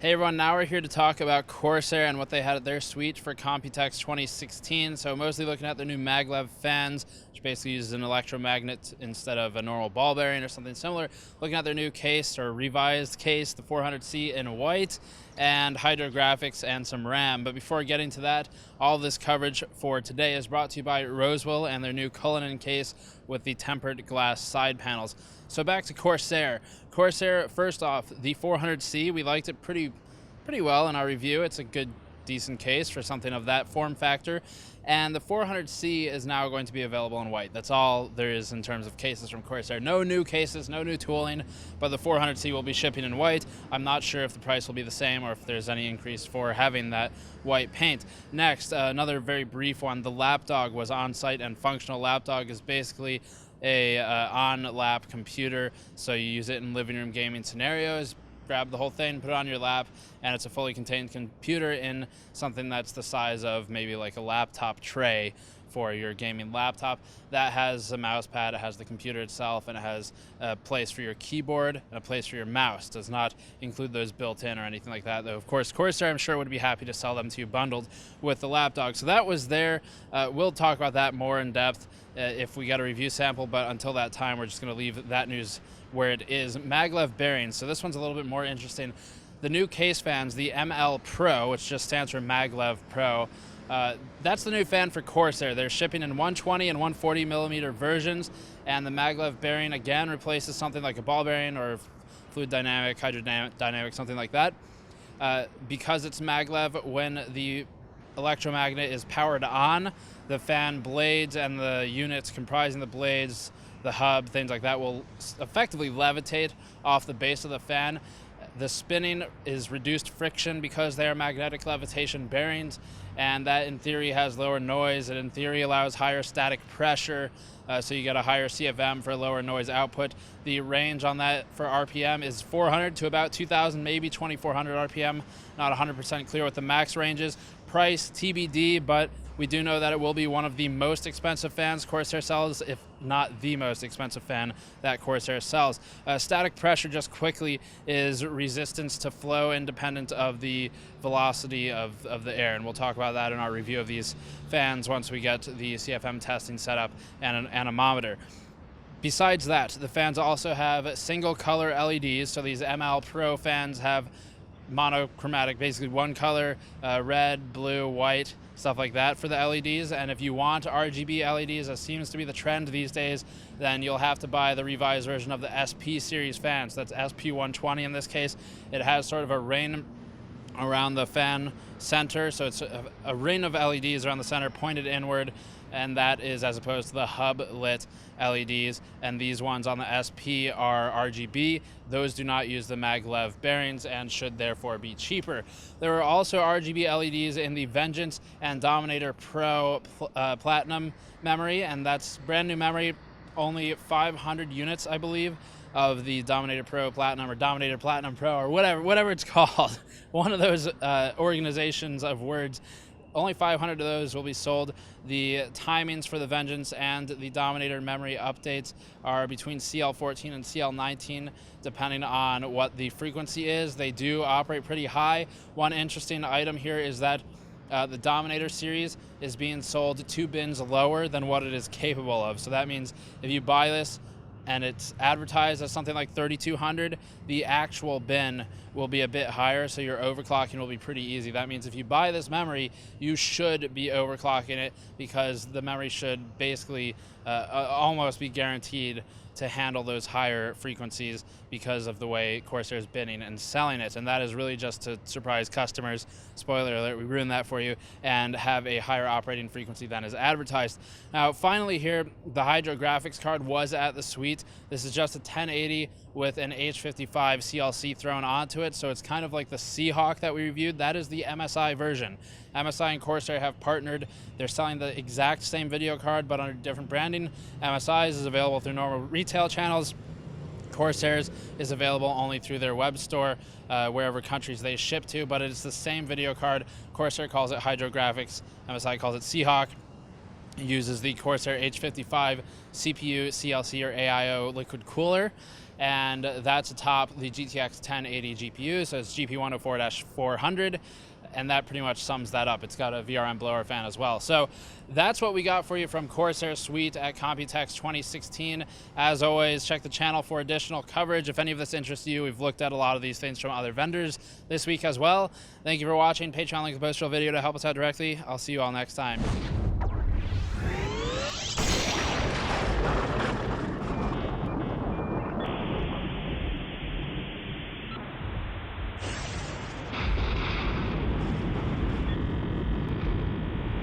Hey everyone, now we're here to talk about Corsair and what they had at their suite for Computex 2016. So mostly looking at their new Mag-Lev fans, which basically uses an electromagnet instead of a normal ball bearing or something similar. Looking at their new case or revised case, the 400C in white, and Hydro graphics and some RAM. But before getting to that, all of this coverage for today is brought to you by Rosewell and their new Cullinan case with the tempered glass side panels. So back to Corsair. Corsair, first off, the 400C, we liked it pretty well in our review. It's a good, decent case for something of that form factor. And the 400C is now going to be available in white. That's all there is in terms of cases from Corsair. No new cases, no new tooling, but the 400C will be shipping in white. I'm not sure if the price will be the same or if there's any increase for having that white paint. Next, another very brief one. The Lapdog was on site and functional. Lapdog is basically a on-lap computer, so you use it in living room gaming scenarios. Grab the whole thing, put it on your lap, and it's a fully contained computer in something that's the size of maybe like a laptop tray for your gaming laptop. That has a mouse pad, it has the computer itself, and it has a place for your keyboard and a place for your mouse. Does not include those built in or anything like that, though of course Corsair I'm sure would be happy to sell them to you bundled with the Lapdog. So that was there. We'll talk about that more in depth if we get a review sample, but until that time we're just going to leave that news where it is. Mag-Lev bearings, so this one's a little bit more interesting. The new case fans, the ML Pro, which just stands for Mag-Lev Pro, that's the new fan for Corsair. They're shipping in 120 and 140 millimeter versions, and the Mag-Lev bearing again replaces something like a ball bearing or fluid dynamic, hydrodynamic, something like that. Because it's Mag-Lev, when the electromagnet is powered on, the fan blades and the units comprising the blades, the hub, things like that, will effectively levitate off the base of the fan. The spinning is reduced friction because they are magnetic levitation bearings, and that in theory has lower noise. It in theory allows higher static pressure, so you get a higher CFM for lower noise output. The range on that for RPM is 400 to about 2,000, maybe 2,400 RPM. Not 100% clear what the max range is. Price TBD, but we do know that it will be one of the most expensive fans Corsair sells, if not the most expensive fan that Corsair sells. Static pressure, just quickly, is resistance to flow independent of the velocity of the air, and we'll talk about that in our review of these fans once we get the CFM testing set up and an anemometer. Besides that, the fans also have single color LEDs, so these ML Pro fans have monochromatic, basically one color, red, blue, white, stuff like that for the LEDs. And if you want RGB LEDs, as seems to be the trend these days, then you'll have to buy the revised version of the SP series fans. That's SP120 in this case. It has sort of a ring around the fan center, so it's a ring of LEDs around the center pointed inward, and that is as opposed to the hub lit LEDs, and these ones on the SP are RGB. Those do not use the Mag-Lev bearings and should therefore be cheaper. There are also RGB LEDs in the Vengeance and Dominator Pro Platinum memory, and that's brand new memory, only 500 units I believe of the Dominator Pro Platinum or Dominator Platinum Pro or whatever it's called. One of those organizations of words. Only 500 of those will be sold. The timings for the Vengeance and the Dominator memory updates are between CL14 and CL19, depending on what the frequency is. They do operate pretty high. One interesting item here is that the Dominator series is being sold 2 bins lower than what it is capable of. So that means if you buy this and it's advertised as something like 3,200, the actual bin will be a bit higher, so your overclocking will be pretty easy. That means if you buy this memory, you should be overclocking it, because the memory should basically almost be guaranteed to handle those higher frequencies because of the way Corsair is bidding and selling it. And that is really just to surprise customers. Spoiler alert, we ruined that for you, and have a higher operating frequency than is advertised. Now, finally here, the Hydro graphics card was at the suite. This is just a 1080 with an H55 CLC thrown onto it, so it's kind of like the Seahawk that we reviewed. That is the MSI version. MSI and Corsair have partnered. They're selling the exact same video card, but under different branding. MSI's is available through normal retail channels. Corsair's is available only through their web store, wherever countries they ship to, but it's the same video card. Corsair calls it Hydro Graphics, MSI calls it Seahawk. It uses the Corsair H55 CPU, CLC, or AIO liquid cooler. and that's atop the GTX 1080 GPU, so it's GP104-400, and that pretty much sums that up. It's got a VRM blower fan as well. So that's what we got for you from Corsair Suite at Computex 2016. As always, check the channel for additional coverage. If any of this interests you, we've looked at a lot of these things from other vendors this week as well. Thank you for watching. Patreon link in the post video to help us out directly. I'll see you all next time.